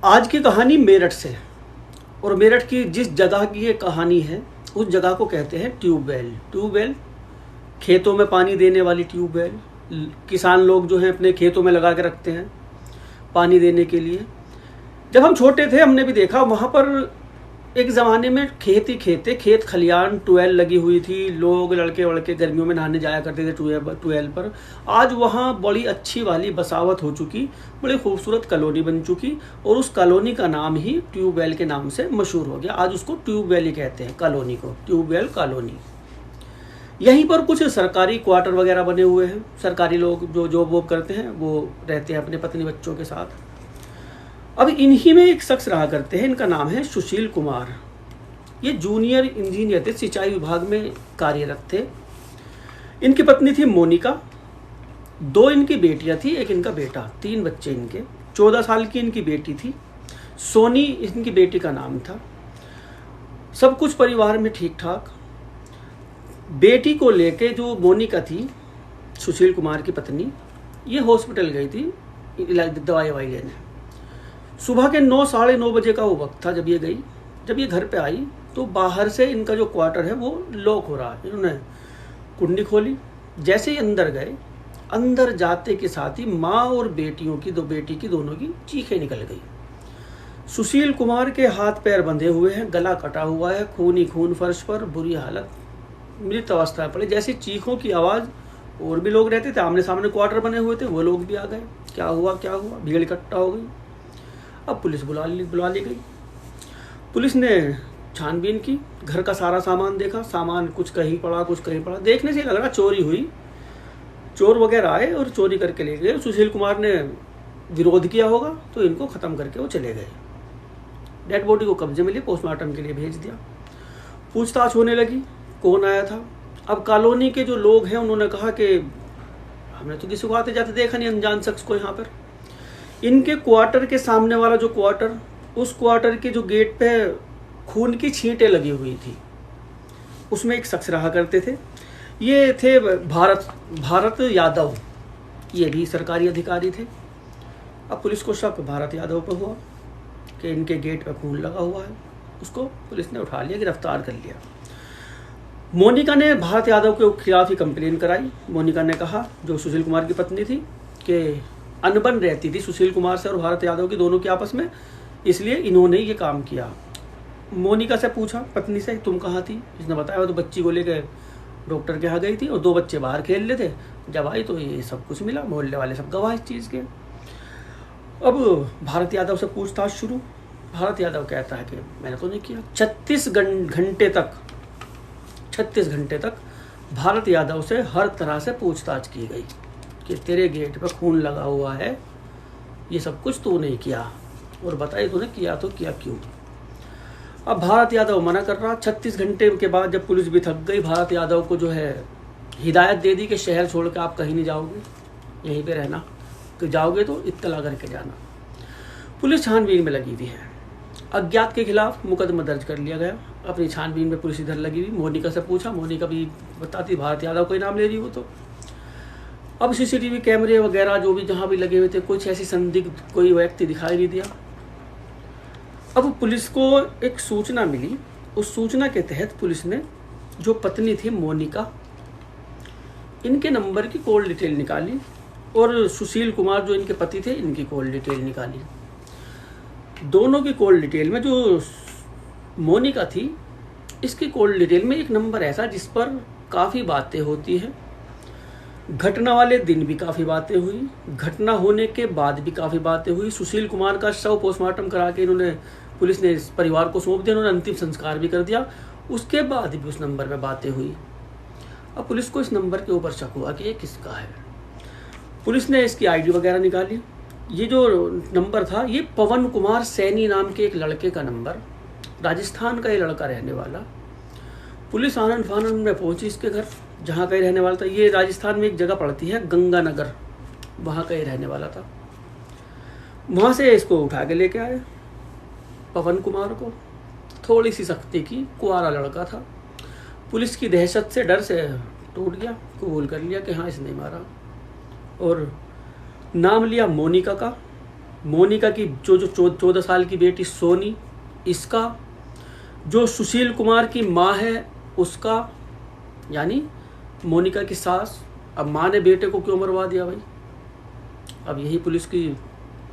आज की कहानी मेरठ से, और मेरठ की जिस जगह की ये कहानी है उस जगह को कहते हैं ट्यूबवेल। ट्यूबवेल खेतों में पानी देने वाली ट्यूबवेल, किसान लोग जो हैं अपने खेतों में लगा के रखते हैं पानी देने के लिए। जब हम छोटे थे हमने भी देखा, वहाँ पर एक ज़माने में खेत ही खेत थे, खेत खलियान, ट्यूबवेल लगी हुई थी, लोग लड़के वड़के गर्मियों में नहाने जाया करते थे ट्यूबवेल पर। आज वहाँ बड़ी अच्छी वाली बसावट हो चुकी, बड़ी खूबसूरत कॉलोनी बन चुकी, और उस कॉलोनी का नाम ही ट्यूबवेल के नाम से मशहूर हो गया। आज उसको ट्यूबवेल ही कहते हैं, कॉलोनी को ट्यूबवेल कॉलोनी। यहीं पर कुछ सरकारी क्वार्टर वगैरह बने हुए हैं, सरकारी लोग जो जॉब वॉब करते हैं वो रहते हैं अपने पत्नी बच्चों के साथ। अब इन्हीं में एक शख्स रहा करते हैं, इनका नाम है सुशील कुमार। ये जूनियर इंजीनियर थे, सिंचाई विभाग में कार्यरत थे। इनकी पत्नी थी मोनिका, 2 इनकी बेटियां थी, एक इनका बेटा, 3 बच्चे इनके। 14 साल की इनकी बेटी थी, सोनी इनकी बेटी का नाम था। सब कुछ परिवार में ठीक ठाक। बेटी को लेके जो मोनिका थी, सुशील कुमार की पत्नी, ये हॉस्पिटल गई थी दवाई ववाई लेने। सुबह के 9 साढ़े 9 बजे का वो वक्त था जब ये गई। जब ये घर पे आई तो बाहर से इनका जो क्वार्टर है वो लॉक हो रहा है। इन्होंने कुंडी खोली, जैसे ही अंदर गए, अंदर जाते के साथ ही माँ और बेटियों की, 2 बेटी की दोनों की चीखें निकल गई। सुशील कुमार के हाथ पैर बंधे हुए हैं, गला कटा हुआ है, खून ही खून फर्श पर, बुरी हालत, मृत अवस्था पड़े। जैसे चीखों की आवाज़, और भी लोग रहते थे, आमने सामने क्वार्टर बने हुए थे, वो लोग भी आ गए। क्या हुआ क्या हुआ, भीड़ इकट्ठा हो गई। अब पुलिस बुला ली गई। पुलिस ने छानबीन की, घर का सारा सामान देखा, सामान कुछ कहीं पड़ा कुछ कहीं पड़ा। देखने से लग रहा चोरी हुई, चोर वगैरह आए और चोरी करके ले गए। सुशील कुमार ने विरोध किया होगा तो इनको ख़त्म करके वो चले गए। डेड बॉडी को कब्जे में लिए पोस्टमार्टम के लिए भेज दिया। पूछताछ होने लगी, कौन आया था। अब कॉलोनी के जो लोग हैं उन्होंने कहा कि हमने तो किसी को आते जाते देखा नहीं, अनजान शख्स को यहाँ पर। इनके क्वार्टर के सामने वाला जो क्वार्टर, उस क्वार्टर के जो गेट पे खून की छींटें लगी हुई थी, उसमें एक शख्स रहा करते थे। ये थे भारत यादव, ये भी सरकारी अधिकारी थे। अब पुलिस को शक भारत यादव पर हुआ कि इनके गेट पे खून लगा हुआ है। उसको पुलिस ने उठा लिया, गिरफ्तार कर लिया। मोनिका ने भारत यादव के खिलाफ ही कंप्लेन कराई। मोनिका ने कहा, जो सुशील कुमार की पत्नी थी, कि अनबन रहती थी सुशील कुमार से और भारत यादव की दोनों के आपस में, इसलिए इन्होंने ये काम किया। मोनिका से पूछा पत्नी से, तुम कहाँ थी? इसने बताया तो बच्ची को लेकर डॉक्टर के यहाँ गई थी और 2 बच्चे बाहर खेल रहे थे। जब आई तो ये सब कुछ मिला, मोहल्ले वाले सब गवाह इस चीज़ के। अब भारत यादव से पूछताछ शुरू। भारत यादव कहता है कि मैंने तो नहीं किया। 36 घंटे तक भारत यादव से हर तरह से पूछताछ की गई कि तेरे गेट पर खून लगा हुआ है, ये सब कुछ तू नहीं किया, और बताइए तूने किया तो किया क्यों। अब भारत यादव मना कर रहा। 36 घंटे के बाद जब पुलिस भी थक गई, भारत यादव को जो है हिदायत दे दी कि शहर छोड़ के आप कहीं नहीं जाओगे, यहीं पे रहना, तो जाओगे तो इत्तला करके जाना। पुलिस छानबीन में लगी हुई है। अज्ञात के खिलाफ मुकदमा दर्ज कर लिया गया। अपनी छानबीन में पुलिस इधर लगी हुई। मोनिका से पूछा, मोनिका भी बताती भारत यादव को ही नाम ले रही वो तो। अब सीसीटीवी कैमरे वगैरह जो भी जहाँ भी लगे हुए थे, कुछ ऐसी संदिग्ध कोई व्यक्ति दिखाई नहीं दिया। अब पुलिस को एक सूचना मिली। उस सूचना के तहत पुलिस ने जो पत्नी थी मोनिका, इनके नंबर की कॉल डिटेल निकाली, और सुशील कुमार जो इनके पति थे, इनकी कॉल डिटेल निकाली। दोनों की कॉल डिटेल में जो मोनिका थी, इसकी कॉल डिटेल में एक नंबर ऐसा जिस पर काफ़ी बातें होती हैं। घटना वाले दिन भी काफ़ी बातें हुई, घटना होने के बाद भी काफ़ी बातें हुई। सुशील कुमार का शव पोस्टमार्टम करा के इन्होंने, पुलिस ने इस परिवार को सौंप दिया, उन्होंने अंतिम संस्कार भी कर दिया। उसके बाद भी उस नंबर में बातें हुई। अब पुलिस को इस नंबर के ऊपर शक हुआ कि ये किसका है। पुलिस ने इसकी आईडी वगैरह निकाली। ये जो नंबर था, ये पवन कुमार सैनी नाम के एक लड़के का नंबर, राजस्थान का ये लड़का रहने वाला। पुलिस आनंद फानंद में पहुंची इसके घर, जहाँ का ही रहने वाला था। ये राजस्थान में एक जगह पड़ती है गंगानगर, वहाँ का ही रहने वाला था। वहाँ से इसको उठा के लेके आए पवन कुमार को। थोड़ी सी सख्ती की, कुंवारा लड़का था। पुलिस की दहशत से, डर से टूट गया, कबूल कर लिया कि हाँ इसने मारा, और नाम लिया मोनिका का। मोनिका की जो 14 साल की बेटी सोनी, इसका, जो सुशील कुमार की माँ है उसका, यानी मोनिका की सास। अब माँ ने बेटे को क्यों मरवा दिया भाई? अब यही पुलिस की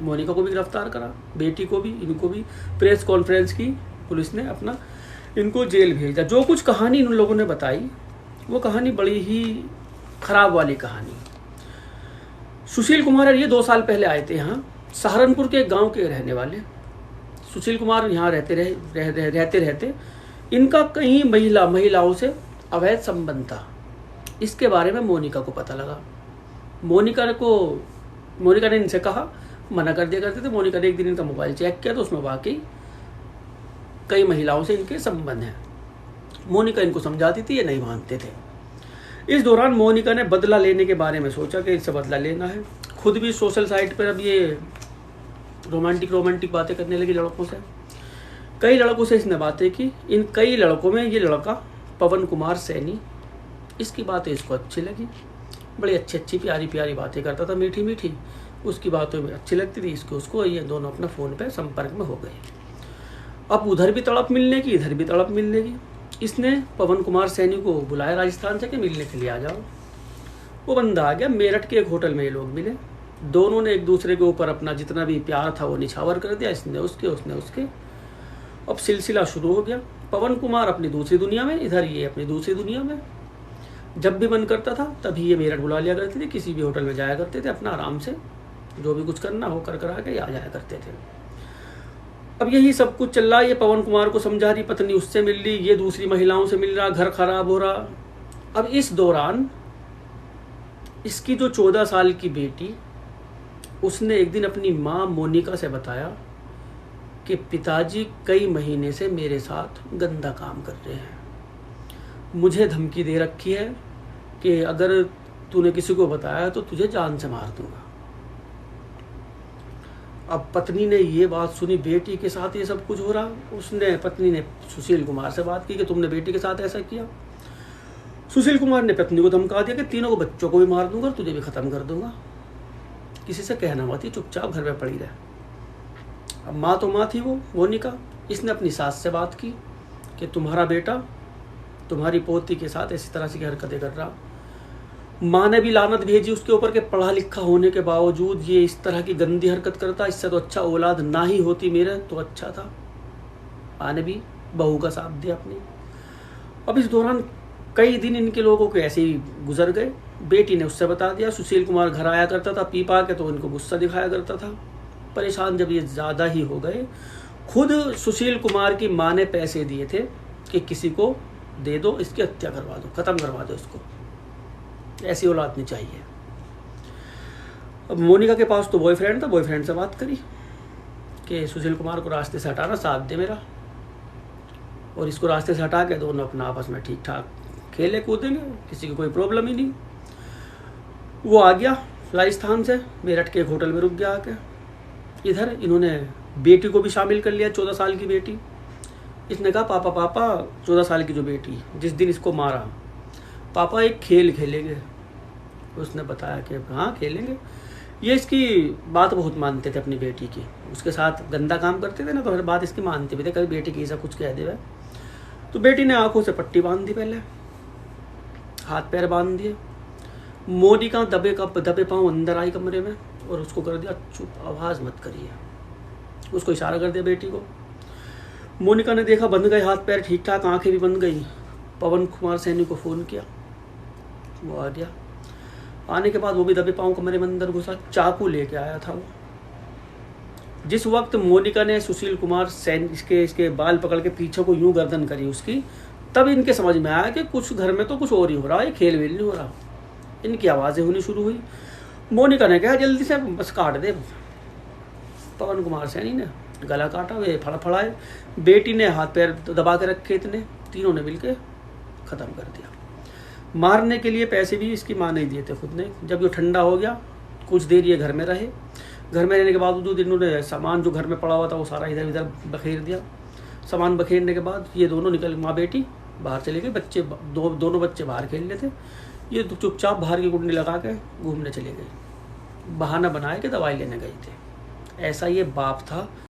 मोनिका को भी गिरफ्तार करा, बेटी को भी, इनको भी प्रेस कॉन्फ्रेंस की पुलिस ने अपना इनको जेल भेजा। जो कुछ कहानी इन लोगों ने बताई वो कहानी बड़ी ही खराब वाली कहानी। सुशील कुमार ये 2 साल पहले आए थे यहाँ, सहारनपुर के एक गांव के रहने वाले सुशील कुमार यहाँ रहते इनका कई महिलाओं से अवैध संबंध था। इसके बारे में मोनिका को पता लगा। मोनिका ने इनसे कहा, मना कर दिया करते थे। मोनिका ने एक दिन इनका मोबाइल चेक किया तो उसमें वाकई कई महिलाओं से इनके संबंध हैं। मोनिका इनको समझाती थी, ये नहीं मानते थे। इस दौरान मोनिका ने बदला लेने के बारे में सोचा कि इससे बदला लेना है। खुद भी सोशल साइट पर अब ये रोमांटिक बातें करने लगी लड़कों से। कई लड़कों से इसने बातें की। इन कई लड़कों में ये लड़का पवन कुमार सैनी, इसकी बातें इसको अच्छी लगी। बड़ी अच्छी प्यारी बातें करता था, मीठी। उसकी बातों में अच्छी लगती थी उसको। ये दोनों अपना फ़ोन पे संपर्क में हो गए। अब उधर भी तड़प मिलने की, इधर भी तड़प मिलने की। इसने पवन कुमार सैनी को बुलाया राजस्थान से कि मिलने के लिए आ जाओ। वो बंदा आ गया। मेरठ के एक होटल में ये लोग मिले। दोनों ने एक दूसरे के ऊपर अपना जितना भी प्यार था वो निछावर कर दिया। इसने उसके। अब सिलसिला शुरू हो गया। पवन कुमार अपनी दूसरी दुनिया में, इधर ये अपनी दूसरी दुनिया में। जब भी मन करता था तभी ये मेरठ बुला लिया करते थे। किसी भी होटल में जाया करते थे, अपना आराम से जो भी कुछ करना हो कर के आ जाया करते थे। अब यही सब कुछ चल रहा है। ये पवन कुमार को समझा रही, पत्नी उससे मिल रही, ये दूसरी महिलाओं से मिल रहा, घर खराब हो रहा। अब इस दौरान इसकी जो 14 साल की बेटी, उसने एक दिन अपनी माँ मोनिका से बताया कि पिताजी कई महीने से मेरे साथ गंदा काम कर रहे हैं। मुझे धमकी दे रखी है कि अगर तूने किसी को बताया तो तुझे जान से मार दूंगा। अब पत्नी ने ये बात सुनी, बेटी के साथ ये सब कुछ हो रहा। पत्नी ने सुशील कुमार से बात की कि तुमने बेटी के साथ ऐसा किया। सुशील कुमार ने पत्नी को धमका दिया कि तीनों को बच्चों को भी मार दूंगा और तुझे भी खत्म कर दूंगा। किसी से कहना मत, चुपचाप घर में पड़ी रहे। अब माँ तो माँ थी वो मोनिका। इसने अपनी सास से बात की कि तुम्हारा बेटा तुम्हारी पोती के साथ ऐसी तरह की हरकतें कर रहा। माँ ने भी लानत भेजी उसके ऊपर कि पढ़ा लिखा होने के बावजूद ये इस तरह की गंदी हरकत करता, इससे तो अच्छा औलाद ना ही होती मेरे तो अच्छा था। माँ ने भी बहू का साथ दिया अपनी। अब इस दौरान कई दिन इनके लोगों के ऐसे ही गुजर गए। बेटी ने उससे बता दिया। सुशील कुमार घर आया करता था पी पा के, तो इनको गुस्सा दिखाया करता था। परेशान जब ये ज़्यादा ही हो गए, खुद सुशील कुमार की माँ ने पैसे दिए थे कि किसी को दे दो, इसकी हत्या करवा दो, ख़त्म करवा दो इसको, ऐसी औलाद नहीं चाहिए। अब मोनिका के पास तो बॉयफ्रेंड था। बॉयफ्रेंड से बात करी कि सुशील कुमार को रास्ते से हटाना, साथ दे मेरा, और इसको रास्ते से हटा के दोनों अपना आपस में ठीक ठाक खेले कूदेंगे, किसी की कोई प्रॉब्लम ही नहीं। वो आ गया राजस्थान से, मेरठ के एक होटल में रुक गया आके। इधर इन्होंने बेटी को भी शामिल कर लिया, 14 साल की बेटी। इसने कहा पापा 14 साल की जो बेटी जिस दिन इसको मारा, पापा एक खेल खेलेंगे। उसने बताया कि हाँ खेलेंगे। ये इसकी बात बहुत मानते थे अपनी बेटी की। उसके साथ गंदा काम करते थे ना, तो हर बात इसकी मानते भी थे। कभी बेटी की ऐसा कुछ कह दे। तो बेटी ने आंखों से पट्टी बांध दी, पहले हाथ पैर बांध दिए। मोनिका दबे पाँव अंदर आई कमरे में और उसको कर दिया चुप, आवाज़ मत करिए। उसको इशारा कर दिया बेटी को। मोनिका ने देखा बंद गए हाथ पैर ठीक ठाक, आंखें भी बंद गई। पवन कुमार सैनी को फ़ोन किया, वो आ गया। आने के बाद वो भी दबे पाँव कमरे में अंदर घुसा, चाकू लेके आया था वो। जिस वक्त मोनिका ने सुशील कुमार सैनी इसके बाल पकड़ के पीछे को यूं गर्दन करी उसकी, तब इनके समझ में आया कि कुछ घर में तो कुछ और ही हो रहा है, खेल वेल नहीं हो रहा। इनकी आवाज़ें होनी शुरू हुई। मोनिका ने कहा जल्दी से बस काट दे। पवन कुमार सैनी ने गला काटा, वे फड़फड़ाए। बेटी ने हाथ पैर दबा के रखे, इतने तीनों ने मिलकर ख़त्म कर दिया। मारने के लिए पैसे भी इसकी माँ ने दिए थे खुद ने। जब ये ठंडा हो गया, कुछ देर ये घर में रहे। घर में रहने के बावजूद इन्होंने सामान जो घर में पड़ा हुआ था वो सारा इधर उधर बखेर दिया। सामान बखेरने के बाद ये दोनों निकल, माँ बेटी बाहर चले गए। बच्चे दोनों बच्चे बाहर खेल रहे थे। ये चुपचाप बाहर की कुंडी लगा के घूमने चले गए। बहाना बनाए कि दवाई लेने गए थे। ऐसा ये बाप था।